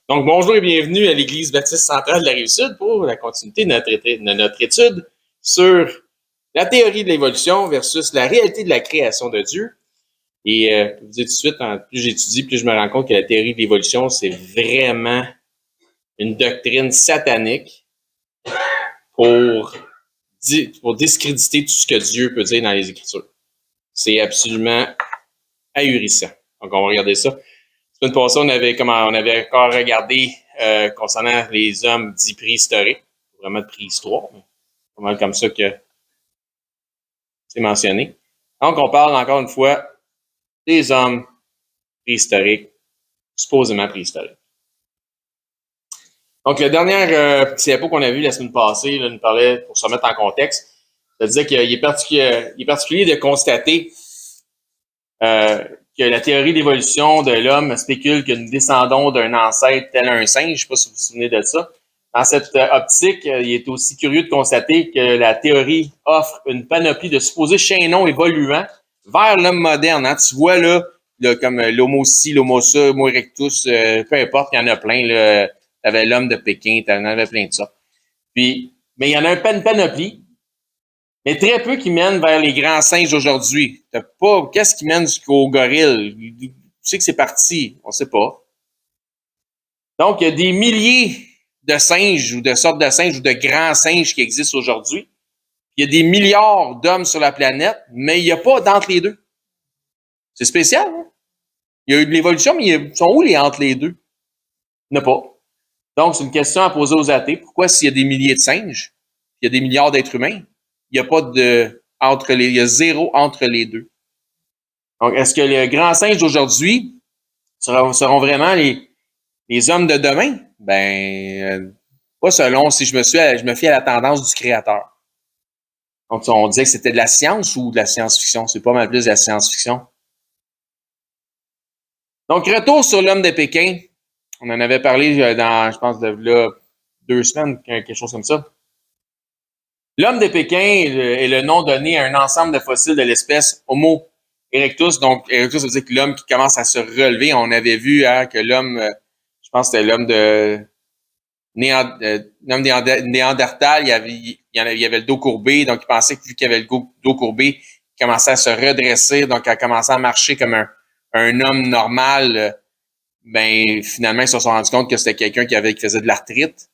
Donc, bonjour et bienvenue à l'Église baptiste centrale de la Rive-Sud pour la continuité de notre étude sur la théorie de l'évolution versus la réalité de la création de Dieu. Et je vous dis tout de suite, plus j'étudie, plus je me rends compte que la théorie de l'évolution, c'est vraiment une doctrine satanique pour discréditer tout ce que Dieu peut dire dans les Écritures. C'est absolument ahurissant. Donc, on va regarder ça. La semaine passée, on avait encore regardé concernant les hommes dits préhistoriques, vraiment de préhistoire, pas mal comme ça que c'est mentionné. Donc, on parle encore une fois des hommes préhistoriques, supposément préhistoriques. Donc, la dernière petite époque qu'on a vue la semaine passée, là, nous parlait, pour se remettre en contexte, ça disait qu'il est particulier de constater que la théorie d'évolution de l'homme spécule que nous descendons d'un ancêtre tel un singe. Je ne sais pas si vous vous souvenez de ça. Dans cette optique, il est aussi curieux de constater que la théorie offre une panoplie de supposés chaînons évoluants vers l'homme moderne. Hein. Tu vois là comme l'homo-ci, l'homo-ça, l'homo erectus, peu importe, il y en a plein. Tu avais l'homme de Pékin, tu en avais plein de ça. Puis, mais il y en a une panoplie. Mais très peu qui mènent vers les grands singes d'aujourd'hui. Qu'est-ce qui mène jusqu'au gorille? Tu sais que c'est parti, on ne sait pas. Donc, il y a des milliers de singes ou de sortes de singes ou de grands singes qui existent aujourd'hui. Il y a des milliards d'hommes sur la planète, mais il n'y a pas d'entre les deux. C'est spécial, hein? Il y a eu de l'évolution, mais ils sont où les entre les deux? Il n'y en a pas. Donc, c'est une question à poser aux athées. Pourquoi s'il y a des milliers de singes, il y a des milliards d'êtres humains, il n'y a pas il y a zéro entre les deux. Donc, est-ce que les grands singes d'aujourd'hui seront vraiment les hommes de demain? Pas selon si je me fie à la tendance du créateur. Donc, on disait que c'était de la science ou de la science-fiction? C'est pas mal plus de la science-fiction. Donc, retour sur l'homme de Pékin. On en avait parlé je pense, là, 2 semaines, quelque chose comme ça. L'homme de Pékin est le nom donné à un ensemble de fossiles de l'espèce Homo erectus. Donc, erectus, ça veut dire que l'homme qui commence à se relever. On avait vu que l'homme, je pense que c'était l'homme de Néandertal, il avait le dos courbé. Donc, il pensait que vu qu'il avait le dos courbé, il commençait à se redresser. Donc, il a commencé à marcher comme un homme normal. Finalement, ils se sont rendus compte que c'était quelqu'un qui faisait de l'arthrite.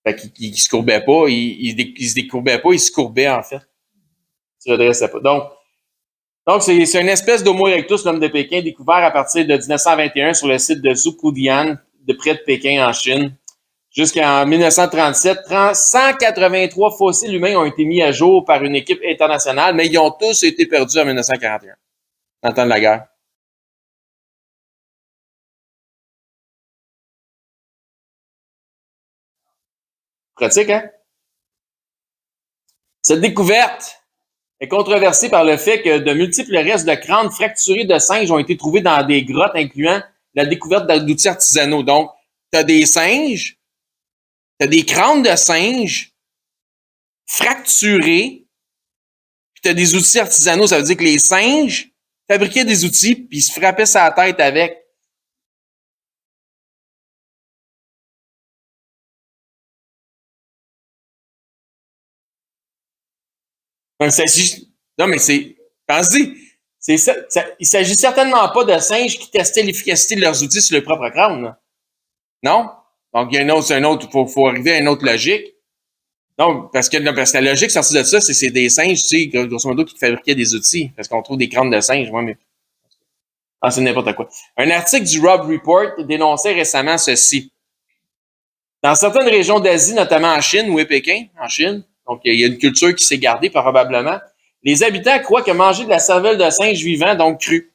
Fait qu'il se courbait pas, il se décourbait pas, il se courbait, en fait. Il se redressait pas. Donc c'est une espèce d'Homo erectus, l'homme de Pékin, découvert à partir de 1921 sur le site de Zhuodian, de près de Pékin, en Chine. Jusqu'en 1937, 183 fossiles humains ont été mis à jour par une équipe internationale, mais ils ont tous été perdus en 1941, dans le temps de la guerre. Pratique, hein? Cette découverte est controversée par le fait que de multiples restes de crânes fracturés de singes ont été trouvés dans des grottes, incluant la découverte d'outils artisanaux. Donc, tu as des singes, tu as des crânes de singes fracturés, puis tu as des outils artisanaux. Ça veut dire que les singes fabriquaient des outils, puis ils se frappaient sa tête avec. Donc, non, mais pense-y, il s'agit certainement pas de singes qui testaient l'efficacité de leurs outils sur leur propre crâne. Là. Non? Donc, il y a faut arriver à une autre logique. Donc, parce que la logique sortie de ça, c'est des singes, tu sais, grosso modo, qui fabriquaient des outils. Parce qu'on trouve des crânes de singes, mais. C'est n'importe quoi. Un article du Robb Report dénonçait récemment ceci. Dans certaines régions d'Asie, notamment en Chine, où est Pékin, en Chine, donc il y a une culture qui s'est gardée probablement, les habitants croient que manger de la cervelle de singe vivant, donc crue,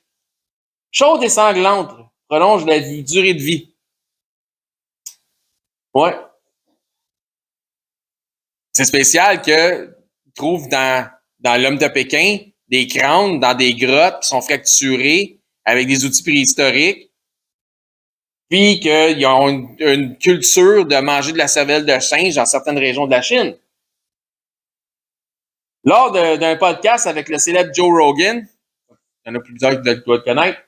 chaude et sanglante, prolonge la durée de vie. Ouais. C'est spécial qu'ils trouvent dans l'homme de Pékin des crânes dans des grottes qui sont fracturées avec des outils préhistoriques, puis qu'ils ont une culture de manger de la cervelle de singe dans certaines régions de la Chine. Lors d'un podcast avec le célèbre Joe Rogan, il y en a plusieurs qui doivent le connaître,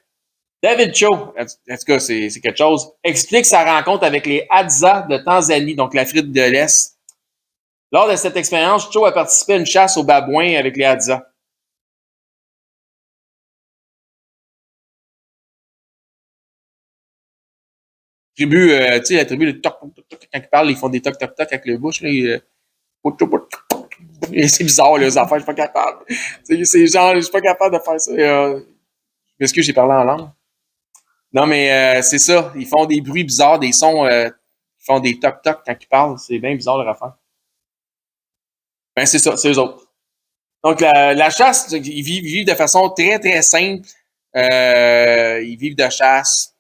David Cho, en tout cas, c'est quelque chose, explique sa rencontre avec les Hadza de Tanzanie, donc l'Afrique de l'Est. Lors de cette expérience, Cho a participé à une chasse aux babouins avec les Hadza. Tribu, tu sais, la tribu, le toc, toc, toc, quand ils parlent, ils font des toc, toc, toc avec le bouche. Là, c'est bizarre, les affaires, je suis pas capable. C'est genre, je suis pas capable de faire ça. Excuse, j'ai parlé en langue. Non, mais c'est ça. Ils font des bruits bizarres, des sons. Ils font des toc-toc quand ils parlent. C'est bien bizarre leur affaire. Ben, c'est ça, c'est eux autres. Donc, la chasse, ils vivent de façon très, très simple. Ils vivent de chasse.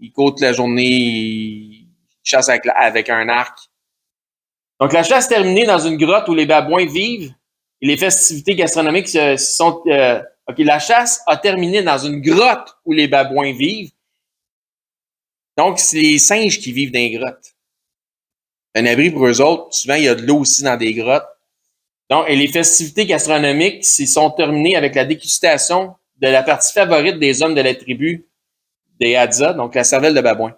Ils courent toute la journée. Ils chassent avec un arc. Donc, la chasse terminée dans une grotte où les babouins vivent et les festivités gastronomiques sont... OK, la chasse a terminé dans une grotte où les babouins vivent. Donc, c'est les singes qui vivent dans les grottes. Un abri pour eux autres. Souvent, il y a de l'eau aussi dans des grottes. Donc, et les festivités gastronomiques sont terminées avec la dégustation de la partie favorite des hommes de la tribu des Hadza, donc la cervelle de babouin.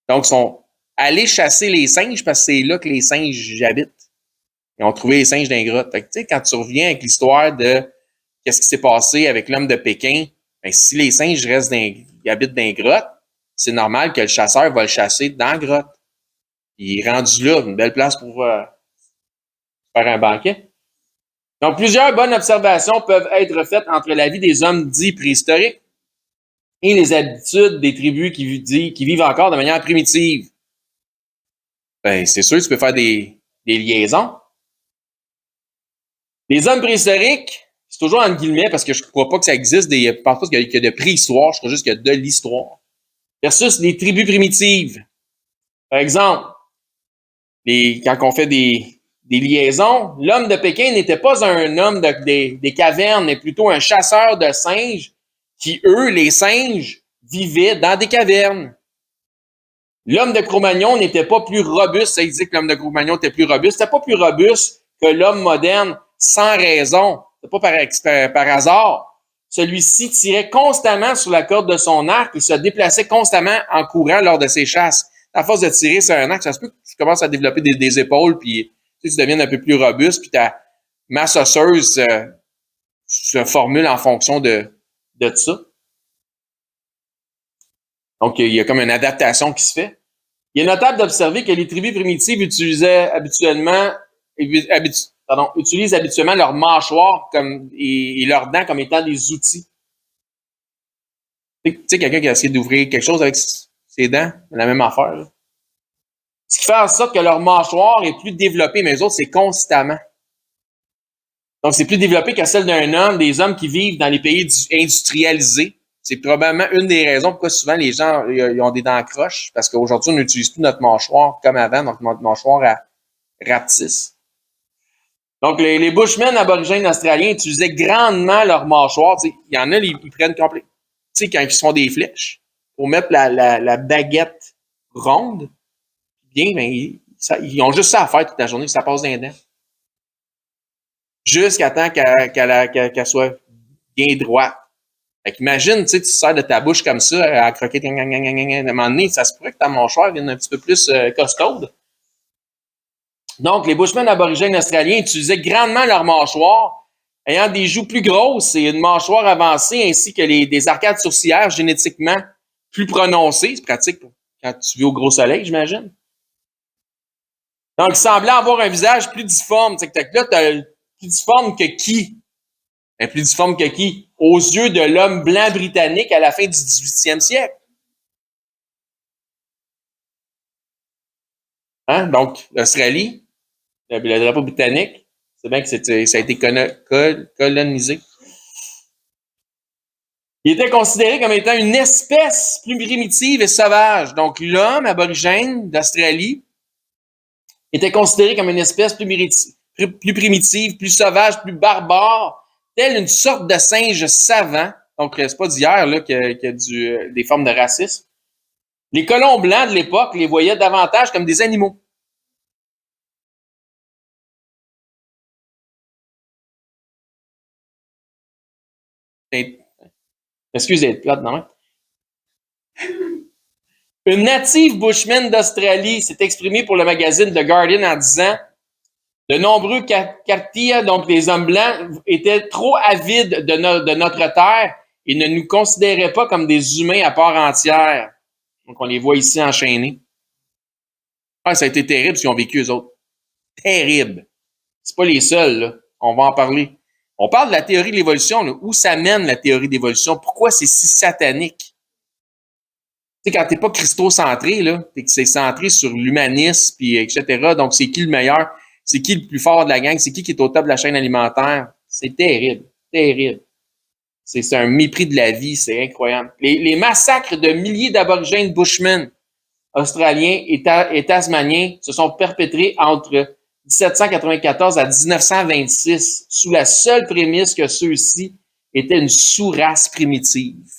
Donc, ils sont allés chasser les singes parce que c'est là que les singes habitent. Ils ont trouvé les singes dans les grottes. Fait que, tu sais, quand tu reviens avec l'histoire de qu'est-ce qui s'est passé avec l'homme de Pékin, ben, si les singes ils habitent dans les grottes, c'est normal que le chasseur va le chasser dans la grotte. Il est rendu là, une belle place pour faire un banquet. Donc, plusieurs bonnes observations peuvent être faites entre la vie des hommes dits préhistoriques et les habitudes des tribus qui vivent encore de manière primitive. Ben, c'est sûr, tu peux faire des liaisons. Les hommes préhistoriques, c'est toujours entre guillemets parce que je ne crois pas que ça existe. Je ne pense pas qu'il y a de préhistoire, je crois juste qu'il y a de l'histoire. Versus les tribus primitives. Par exemple, quand on fait des liaisons, l'homme de Pékin n'était pas un homme des cavernes, mais plutôt un chasseur de singes qui, eux, les singes, vivaient dans des cavernes. L'homme de Cro-Magnon n'était pas plus robuste. Ça dit que l'homme de Cro-Magnon était plus robuste. C'était pas plus robuste que l'homme moderne sans raison. C'est pas par hasard. Celui-ci tirait constamment sur la corde de son arc et se déplaçait constamment en courant lors de ses chasses. À force de tirer sur un arc, ça se peut que tu commences à développer des épaules, puis tu deviennes un peu plus robuste, puis ta masse osseuse se formule en fonction de ça. Donc, il y a comme une adaptation qui se fait. Il est notable d'observer que les tribus primitives utilisent habituellement leurs mâchoires et leurs dents comme étant des outils. Tu sais, quelqu'un qui a essayé d'ouvrir quelque chose avec ses dents, la même affaire. Là. Ce qui fait en sorte que leur mâchoire est plus développée, mais les autres, c'est constamment. Donc, c'est plus développé que celle d'un homme, des hommes qui vivent dans les pays industrialisés. C'est probablement une des raisons pourquoi souvent les gens ils ont des dents croches, parce qu'aujourd'hui, on n'utilise plus notre mâchoire comme avant, donc notre mâchoire rapetisse. Donc, les Bushmen aborigènes australiens utilisaient grandement leur mâchoire. Il y en a, ils prennent complet. Tu sais, quand ils se font des flèches, pour mettre la baguette ronde, bien, ben, ils ont juste ça à faire toute la journée, ça passe dans les dents. Jusqu'à temps qu'elle soit bien droite. Fait qu'imagine, tu sers de ta bouche comme ça, à croquer, à un moment donné, ça se pourrait que ta mâchoire vienne un petit peu plus costaude. Donc, les Bushmen aborigènes australiens utilisaient grandement leur mâchoire, ayant des joues plus grosses et une mâchoire avancée, ainsi que des arcades sourcilières génétiquement plus prononcées. C'est pratique quand tu vis au gros soleil, j'imagine. Donc, ils semblaient avoir un visage plus difforme. Là, tu as plus difforme que qui? Plus difforme que qui? Aux yeux de l'homme blanc britannique à la fin du 18e siècle. Hein? Donc, l'Australie, le drapeau britannique, c'est bien que ça a été colonisé. Il était considéré comme étant une espèce plus primitive et sauvage. Donc, l'homme aborigène d'Australie était considéré comme une espèce plus primitive, plus sauvage, plus barbare, telle une sorte de singe savant. Donc, c'est pas d'hier là, qu'il y a des formes de racisme. Les colons blancs de l'époque les voyaient davantage comme des animaux. Excusez, plate, non? Une native bushman d'Australie s'est exprimée pour le magazine The Guardian en disant de nombreux Kartia, donc les hommes blancs, étaient trop avides de notre terre et ne nous considéraient pas comme des humains à part entière. Donc, on les voit ici enchaînés. Ah, ça a été terrible ce qu'ils ont vécu, eux autres. Terrible. C'est pas les seuls, là. On va en parler. On parle de la théorie de l'évolution, là. Où ça mène la théorie de l'évolution? Pourquoi c'est si satanique? Tu sais, quand t'es pas christocentré, là, t'es que c'est centré sur l'humanisme, puis etc. Donc, c'est qui le meilleur? C'est qui le plus fort de la gang? C'est qui est au top de la chaîne alimentaire? C'est terrible. Terrible. C'est un mépris de la vie. C'est incroyable. Les massacres de milliers d'aborigènes Bushmen australiens et tasmaniens se sont perpétrés entre 1794 à 1926 sous la seule prémisse que ceux-ci étaient une sous-race primitive.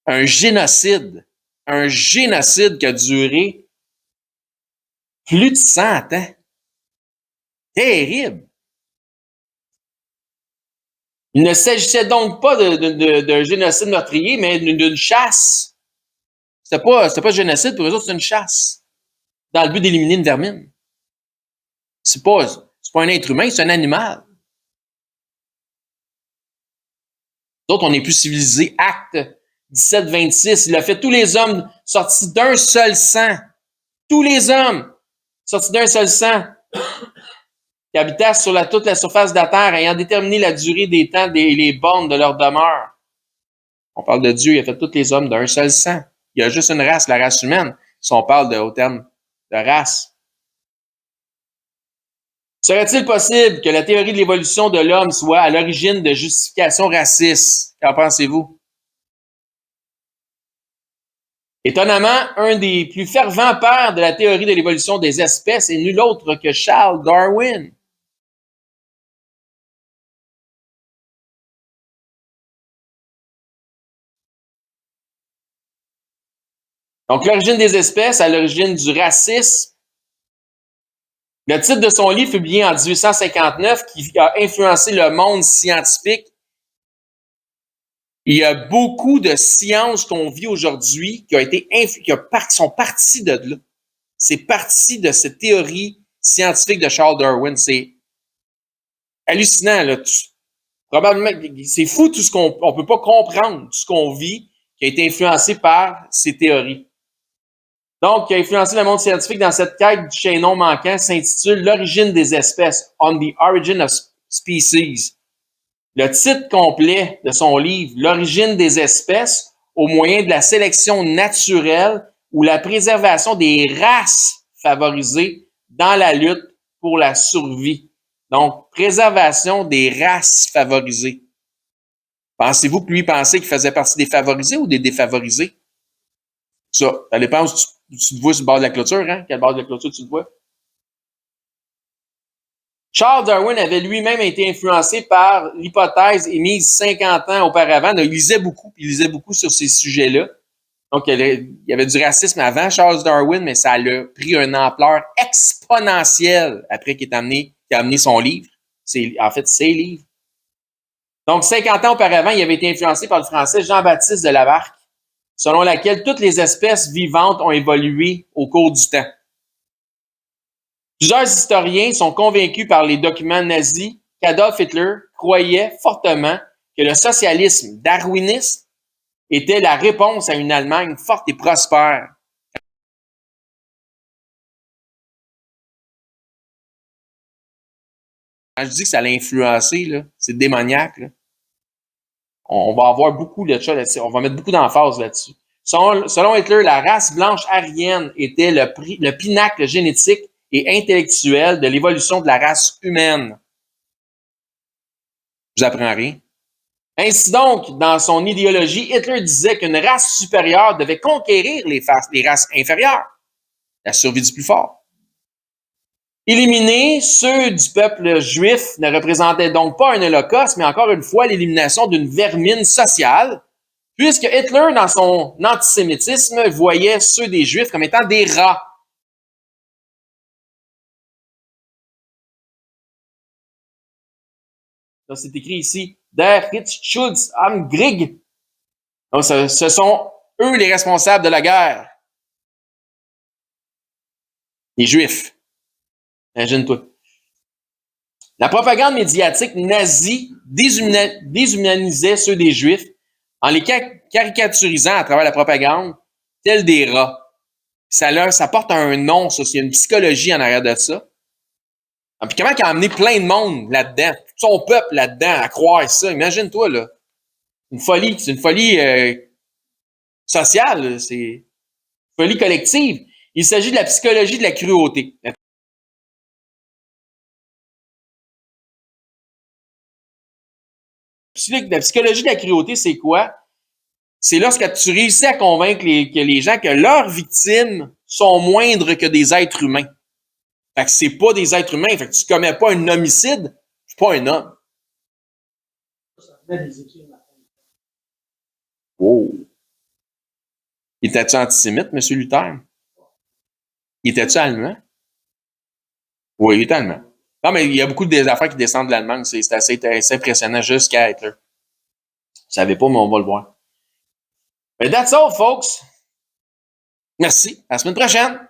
Un génocide qui a duré plus de 100 ans. Terrible. Il ne s'agissait donc pas d'un génocide meurtrier, mais d'une chasse. C'était pas un génocide, pour eux autres, c'est une chasse. Dans le but d'éliminer une vermine. C'est pas un être humain, c'est un animal. D'autres, on est plus civilisés. Acte 1726, il a fait tous les hommes sortis d'un seul sang. Tous les hommes sortis d'un seul sang qui habitaient sur toute la surface de la terre, ayant déterminé la durée des temps et les bornes de leur demeure. On parle de Dieu, il a fait tous les hommes d'un seul sang. Il y a juste une race, la race humaine, si on parle au terme de race. Serait-il possible que la théorie de l'évolution de l'homme soit à l'origine de justifications racistes? Qu'en pensez-vous? Étonnamment, un des plus fervents pères de la théorie de l'évolution des espèces est nul autre que Charles Darwin. Donc, l'origine des espèces à l'origine du racisme. Le titre de son livre, publié en 1859, qui a influencé le monde scientifique. Il y a beaucoup de sciences qu'on vit aujourd'hui sont parties de là. C'est parti de cette théorie scientifique de Charles Darwin. C'est hallucinant, là. Probablement, c'est fou tout ce qu'on peut pas comprendre, tout ce qu'on vit, qui a été influencé par ces théories. Donc, qui a influencé le monde scientifique dans cette quête du chaînon manquant s'intitule L'origine des espèces, On the Origin of Species. Le titre complet de son livre, L'origine des espèces, au moyen de la sélection naturelle ou la préservation des races favorisées dans la lutte pour la survie. Donc, préservation des races favorisées. Pensez-vous que lui pensait qu'il faisait partie des favorisés ou des défavorisés? Ça dépend où tu te vois sur le bord de la clôture, hein? Quel bord de la clôture tu te vois? Charles Darwin avait lui-même été influencé par l'hypothèse émise 50 ans auparavant. Il lisait beaucoup sur ces sujets-là. Donc, il y avait du racisme avant Charles Darwin, mais ça a pris une ampleur exponentielle après qu'il a amené son livre. En fait, ses livres. Donc, 50 ans auparavant, il avait été influencé par le français Jean-Baptiste de Lamarck, selon laquelle toutes les espèces vivantes ont évolué au cours du temps. Plusieurs historiens sont convaincus par les documents nazis qu'Adolf Hitler croyait fortement que le socialisme darwiniste était la réponse à une Allemagne forte et prospère. Quand je dis que ça l'a influencé, là, c'est démoniaque. Là. On va avoir beaucoup de ça là-dessus. On va mettre beaucoup d'emphase là-dessus. Selon Hitler, la race blanche aryenne était le pinacle génétique et intellectuel de l'évolution de la race humaine. Je vous apprends rien. Ainsi donc, dans son idéologie, Hitler disait qu'une race supérieure devait conquérir les races inférieures. La survie du plus fort. Éliminer ceux du peuple juif ne représentait donc pas un holocauste, mais encore une fois l'élimination d'une vermine sociale, puisque Hitler, dans son antisémitisme, voyait ceux des Juifs comme étant des rats. Donc, c'est écrit ici, Der Richtschutz am Krieg. Donc, ce sont eux les responsables de la guerre. Les Juifs. Imagine-toi. La propagande médiatique nazie déshumanisait ceux des Juifs en les caricaturisant à travers la propagande, tels des rats. Ça porte un nom, ça. Il y a une psychologie en arrière de ça. Ah, puis comment il a amené plein de monde là-dedans, tout son peuple là-dedans, à croire ça. Imagine-toi, là. C'est une folie sociale, c'est une folie collective. Il s'agit de la psychologie de la cruauté. La psychologie de la cruauté, c'est quoi? C'est lorsque tu réussis à convaincre les gens que leurs victimes sont moindres que des êtres humains. Fait que c'est pas des êtres humains. Fait que tu commets pas un homicide, c'est pas un homme. Oh. Était-tu antisémite, M. Luther? Était-tu allemand? Oui, il est allemand. Non, mais il y a beaucoup des affaires qui descendent de l'Allemagne. C'est assez impressionnant jusqu'à être là. Vous savez pas, mais on va le voir. Mais that's all, folks. Merci. À la semaine prochaine.